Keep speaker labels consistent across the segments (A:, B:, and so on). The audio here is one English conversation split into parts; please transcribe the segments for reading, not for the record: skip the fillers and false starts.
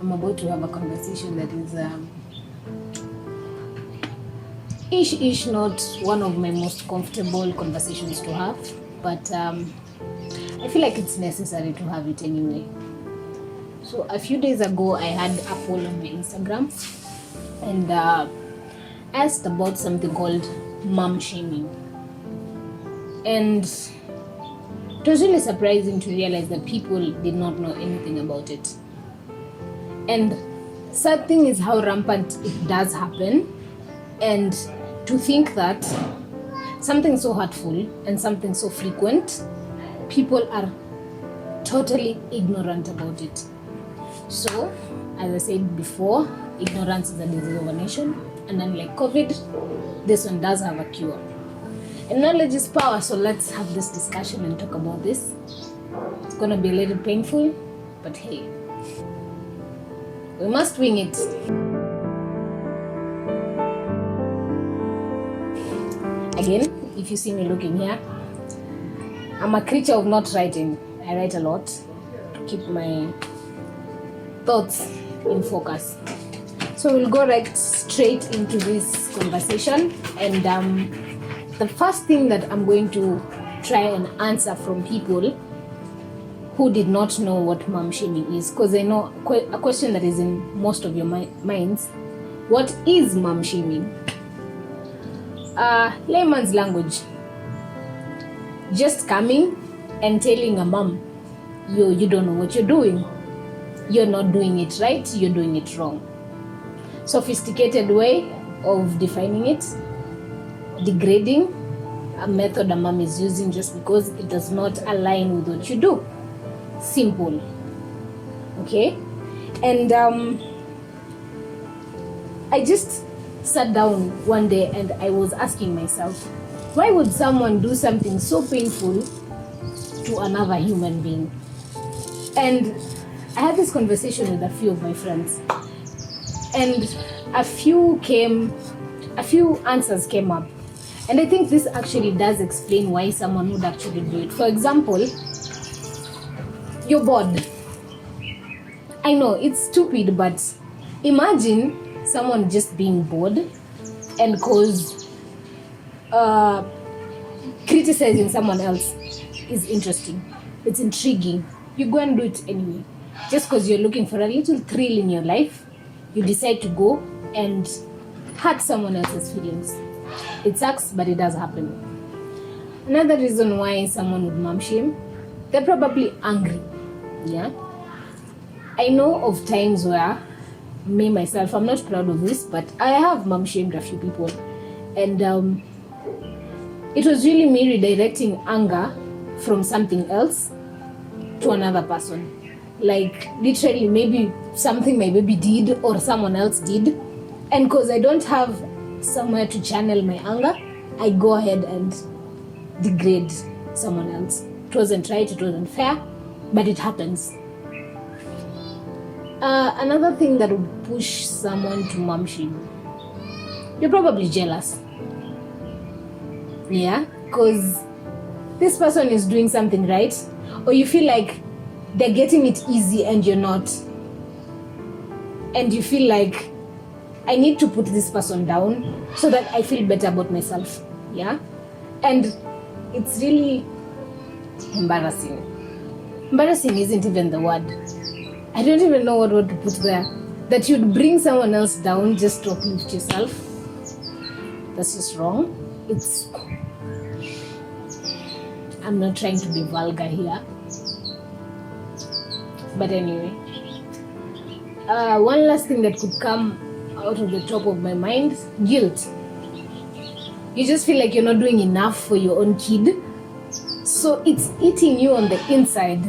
A: I'm about to have a conversation that is not one of my most comfortable conversations to have, but I feel like it's necessary to have it anyway. So a few days ago, I had a poll on my Instagram, and asked about something called mom shaming. And it was really surprising to realize that people did not know anything about it. And sad thing is how rampant it does happen, and to think that something so hurtful and something so frequent, people are totally ignorant about it. So, as I said before, ignorance is a disease of a nation, and unlike COVID, this one does have a cure. And knowledge is power, so let's have this discussion and talk about this. It's gonna be a little painful, but hey, we must wing it. Again, if you see me looking here, I'm a creature of not writing. I write a lot to keep my thoughts in focus. So we'll go right straight into this conversation, and the first thing that I'm going to try and answer from people who did not know what mom shaming is, because I know a question that is in most of your minds: what is mom shaming? Layman's language, just coming and telling a mom, you don't know what you're doing, you're not doing it right, you're doing it wrong. Sophisticated way of defining it, degrading, a method a mom is using just because it does not align with what you do. Simple. Okay? And I just sat down one day and I was asking myself, why would someone do something so painful to another human being? And I had this conversation with a few of my friends, and a few answers came up. And I think this actually does explain why someone would actually do it. For example, you're bored. I know it's stupid, but imagine someone just being bored and cause criticizing someone else is interesting. It's intriguing. You go and do it anyway. Just because you're looking for a little thrill in your life, you decide to go and hurt someone else's feelings. It sucks, but it does happen. Another reason why someone would mom shame, they're probably angry. Yeah. I know of times where me myself, I'm not proud of this, but I have mom shamed a few people, and it was really me redirecting anger from something else to another person. Like literally, maybe something my baby did or someone else did, and because I don't have somewhere to channel my anger, I go ahead and degrade someone else. It wasn't right, it wasn't fair, but it happens. Another thing that would push someone to mom shame, you're probably jealous. Yeah, because this person is doing something right, or you feel like they're getting it easy and you're not. And you feel like, I need to put this person down so that I feel better about myself. Yeah? And it's really embarrassing. Embarrassing isn't even the word. I don't even know what word to put there. That you'd bring someone else down just to uplift yourself. That's just wrong. I'm not trying to be vulgar here. But anyway. One last thing that could come out of the top of my mind, guilt. You just feel like you're not doing enough for your own kid, so it's eating you on the inside.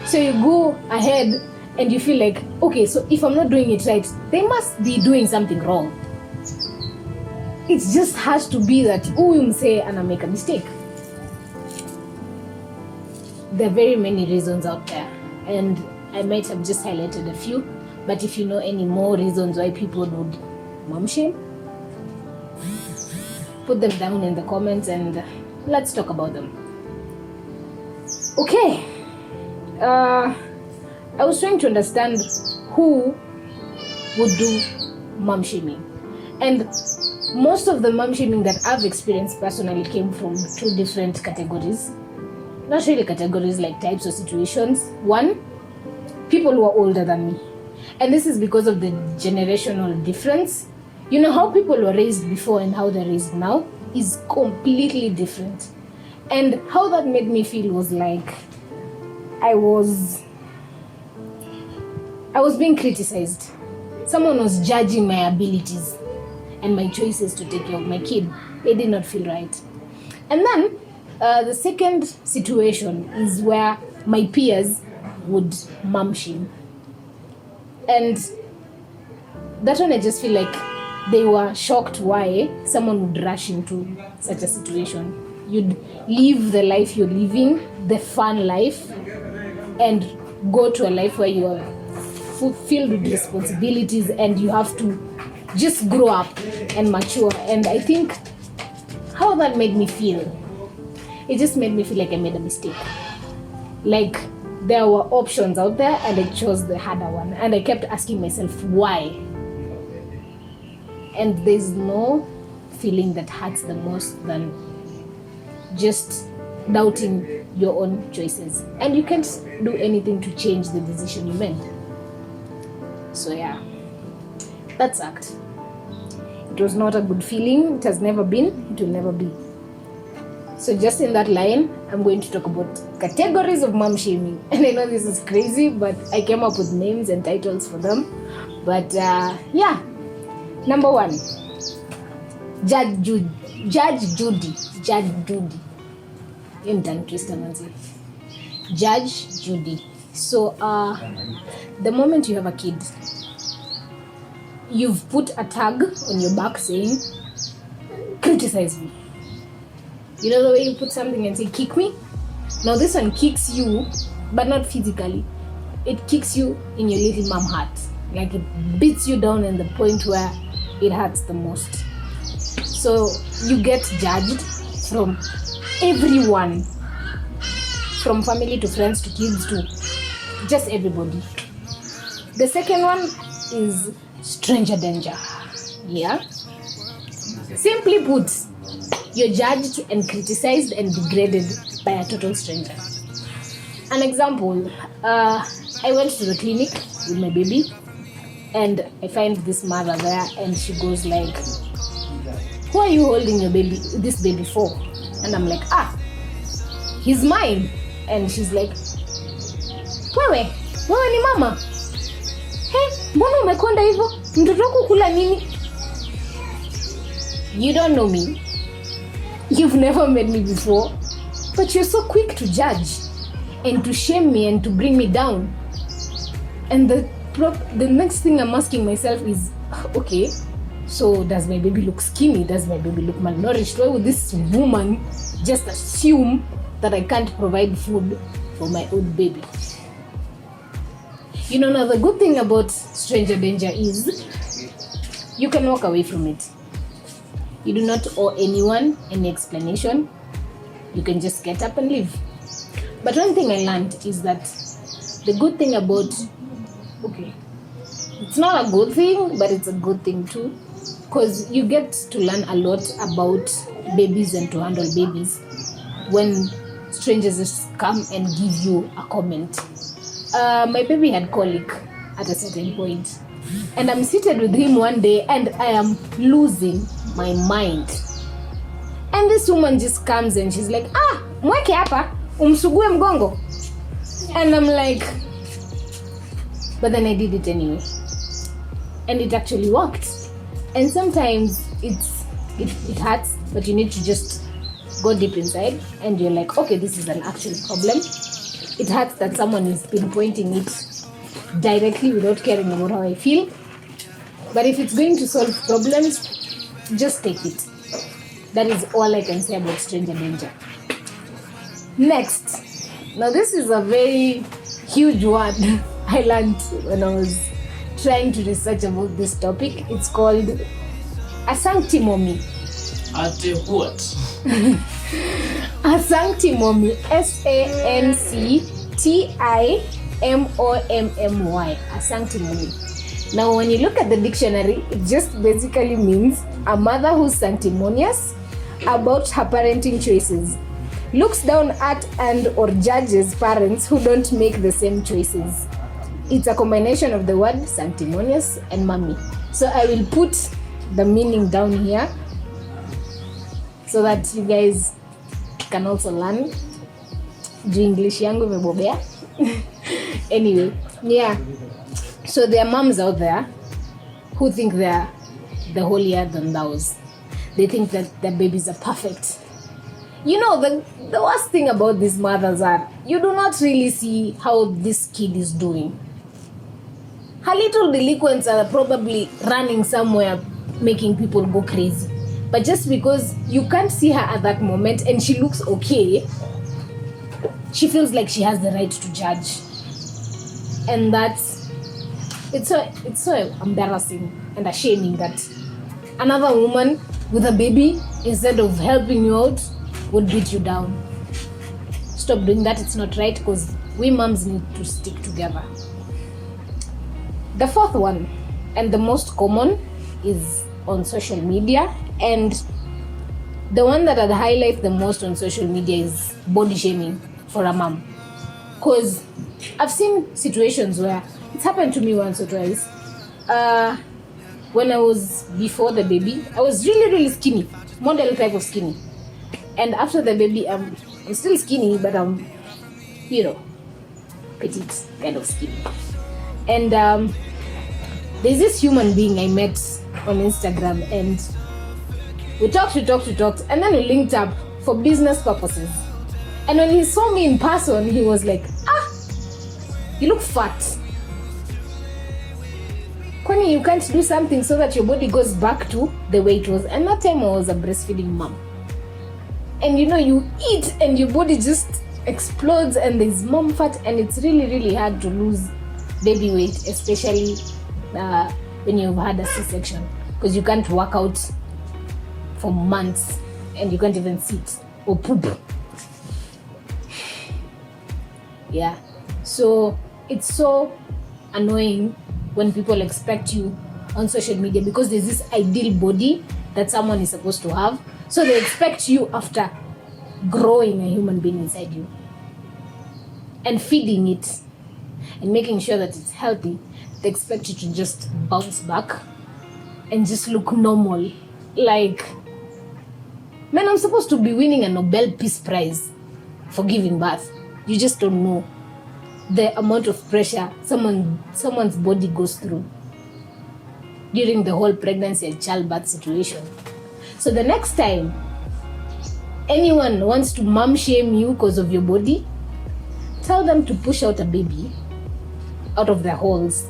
A: So you go ahead and you feel like, okay, so if I'm not doing it right, they must be doing something wrong. It just has to be that say and I make a mistake. There are very many reasons out there, and I might have just highlighted a few, but if you know any more reasons why people would mom shame, put them down in the comments and let's talk about them. Okay. I was trying to understand who would do mom shaming. And most of the mom shaming that I've experienced personally came from two different categories. Not really categories, like types or situations. One, people who are older than me. And this is because of the generational difference. You know, how people were raised before and how they're raised now is completely different. And how that made me feel was like I was being criticized. Someone was judging my abilities and my choices to take care of my kid. It did not feel right. And then the second situation is where my peers would mom shame. And that one, I just feel like they were shocked why someone would rush into such a situation. You'd live the life you're living, the fun life, and go to a life where you are filled with responsibilities and you have to just grow up and mature. And I think how that made me feel, it just made me feel like I made a mistake. Like there were options out there and I chose the harder one. And I kept asking myself, why? And there's no feeling that hurts the most than just doubting your own choices. And you can't do anything to change the decision you made. So yeah, that sucked. It was not a good feeling. It has never been. It will never be. So just in that line, I'm going to talk about categories of mom shaming. And I know this is crazy, but I came up with names and titles for them. But yeah. Number 1, Judge Judy. Judge Judy. Judge Judy. So the moment you have a kid, you've put a tag on your back saying, criticize me. You know the way you put something and say, kick me? Now this one kicks you, but not physically. It kicks you in your little mom heart. Like it beats you down in the point where it hurts the most. So you get judged from everyone, from family to friends to kids to just everybody. The second one is stranger danger. Yeah. Simply put, you're judged and criticized and degraded by a total stranger. An example, I went to the clinic with my baby and I find this mother there and she goes like, who are you holding this baby for? And I'm like, he's mine. And she's like, wewe ni mama? Mbona umekonda hivyo? Mtoto wako kula nini? You don't know me. You've never met me before. But you're so quick to judge and to shame me and to bring me down. And the next thing I'm asking myself is, okay, so does my baby look skinny? Does my baby look malnourished? Why would this woman just assume that I can't provide food for my own baby? You know, now the good thing about stranger danger is you can walk away from it. You do not owe anyone any explanation. You can just get up and leave. But one thing I learned is that the good thing about, it's not a good thing, but it's a good thing too. Because you get to learn a lot about babies and to handle babies when strangers just come and give you a comment. My baby had colic at a certain point. And I'm seated with him one day and I am losing my mind. And this woman just comes and she's like, mweke hapa, umsugue mgongo. And I'm like, but then I did it anyway. And it actually worked. And sometimes it hurts, but you need to just go deep inside and you're like, okay, this is an actual problem. It hurts that someone is pinpointing it directly without caring about how I feel. But if it's going to solve problems, just take it. That is all I can say about stranger danger. Next. Now this is a very huge word I learned when I was trying to research about this topic. It's called a sanctimony.
B: At what?
A: A sanctimony. M-O-M-M-Y, a sanctimony. Now, when you look at the dictionary, it just basically means a mother who's sanctimonious about her parenting choices, looks down at and or judges parents who don't make the same choices. It's a combination of the word sanctimonious and mommy. So I will put the meaning down here so that you guys can also learn. English yangu imebobea. Anyway, yeah. So there are moms out there who think they're the holier than thous. They think that their babies are perfect. You know, the worst thing about these mothers are you do not really see how this kid is doing. Her little delinquents are probably running somewhere making people go crazy. But just because you can't see her at that moment and she looks okay, she feels like she has the right to judge. And it's so embarrassing and ashaming that another woman with a baby, instead of helping you out, would beat you down. Stop doing that. It's not right, because we moms need to stick together. The fourth one, and the most common, is on social media, and the one that I'd highlight the most on social media is body shaming for a mom. Because I've seen situations where it's happened to me once or twice. When I was before the baby, I was really, really skinny, model type of skinny. And after the baby, I'm still skinny, but I'm, petite kind of skinny. And there's this human being I met on Instagram, and we talked, and then we linked up for business purposes. And when he saw me in person, he was like, you look fat. Kwani, you can't do something so that your body goes back to the way it was. And that time I was a breastfeeding mom. And you eat and your body just explodes and there's mom fat, and it's really, really hard to lose baby weight, especially when you've had a C-section, because you can't work out for months and you can't even sit or poop. Yeah, so it's so annoying when people expect you on social media, because there's this ideal body that someone is supposed to have. So they expect you, after growing a human being inside you and feeding it and making sure that it's healthy, they expect you to just bounce back and just look normal. Like, man, I'm supposed to be winning a Nobel Peace Prize for giving birth. You just don't know the amount of pressure someone's body goes through during the whole pregnancy and childbirth situation. So the next time anyone wants to mom shame you because of your body, tell them to push out a baby out of their holes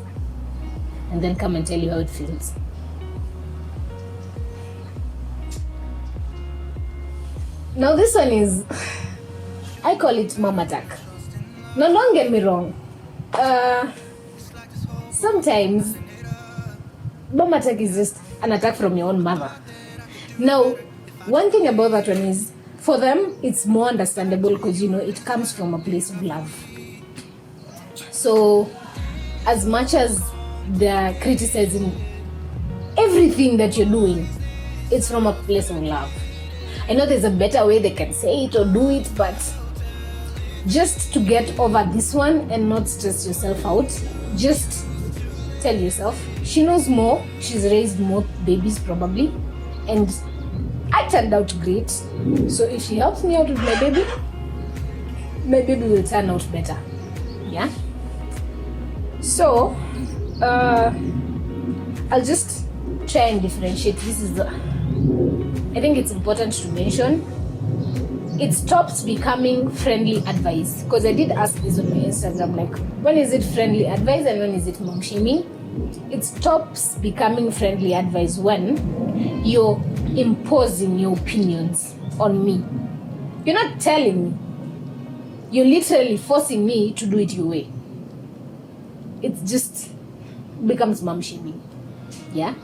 A: and then come and tell you how it feels. Now this one is, I call it mom attack. Now don't get me wrong. Sometimes mom attack is just an attack from your own mother. Now, one thing about that one is, for them, it's more understandable because, it comes from a place of love. So, as much as they're criticizing everything that you're doing, it's from a place of love. I know there's a better way they can say it or do it, but just to get over this one and not stress yourself out, just tell yourself, she knows more, she's raised more babies probably, and I turned out great. So if she helps me out with my baby will turn out better. Yeah? So, I'll just try and differentiate. I think it's important to mention, it stops becoming friendly advice. Because I did ask this on my Instagram, like, when is it friendly advice and when is it mom shaming? It stops becoming friendly advice when you're imposing your opinions on me. You're not telling me. You're literally forcing me to do it your way. It just becomes mom shaming. Yeah?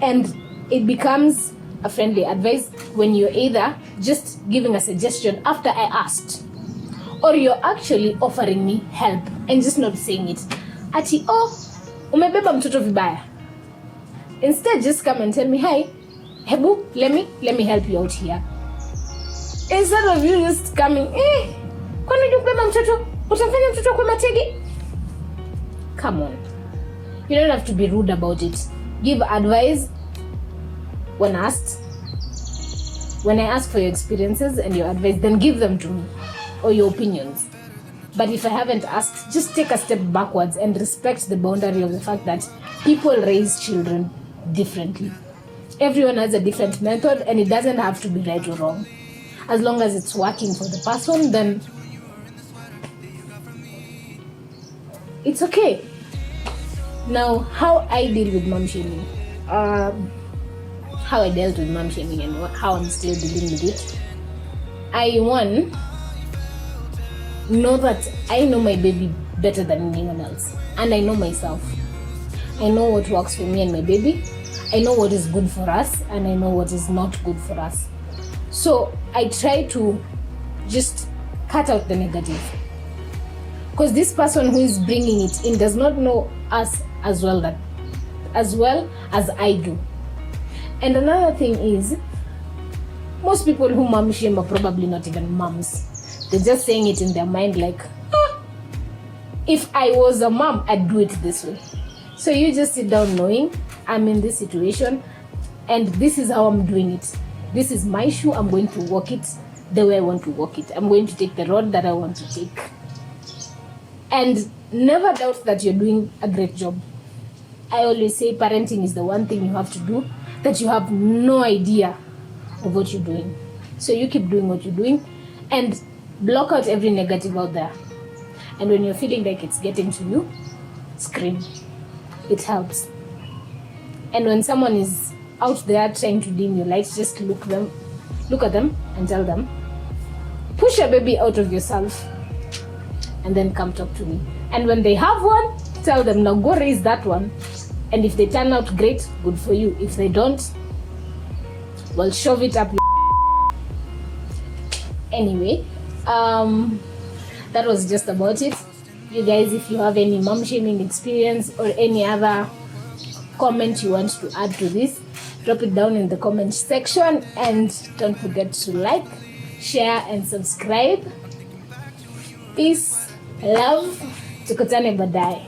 A: And it becomes a friendly advice when you're either just giving a suggestion after I asked, or you're actually offering me help and just not saying it. Ati, oh, umebeba mtoto vibaya. Instead, just come and tell me, hi, hebu, let me help you out here. Instead of you just coming, kwani ukibeba mtoto, utamfanya mtoto kwa matege? Come on. You don't have to be rude about it. Give advice when asked. When I ask for your experiences and your advice, then give them to me, or your opinions. But if I haven't asked, just take a step backwards and respect the boundary of the fact that people raise children differently. Everyone has a different method, and it doesn't have to be right or wrong. As long as it's working for the person, then it's okay. Now, how I deal with mom shaming. How I dealt with mom shaming and how I'm still dealing with it. I know that I know my baby better than anyone else, and I know myself. I know what works for me and my baby. I know what is good for us, and I know what is not good for us. So I try to just cut out the negative, because this person who is bringing it in does not know us as well as I do. And another thing is, most people who mom shame are probably not even moms. They're just saying it in their mind like, if I was a mom, I'd do it this way. So you just sit down knowing I'm in this situation and this is how I'm doing it. This is my shoe. I'm going to walk it the way I want to walk it. I'm going to take the road that I want to take. And never doubt that you're doing a great job. I always say parenting is the one thing you have to do that you have no idea of what you're doing. So you keep doing what you're doing and block out every negative out there. And when you're feeling like it's getting to you, scream. It helps. And when someone is out there trying to dim your lights, just look at them and tell them, push your baby out of yourself and then come talk to me. And when they have one, tell them, now go raise that one. And if they turn out great, good for you. If they don't, well, shove it up your Anyway, that was just about it. You guys, if you have any mom shaming experience or any other comment you want to add to this, drop it down in the comment section, and don't forget to like, share and subscribe. Peace, love, tukutane baadaye.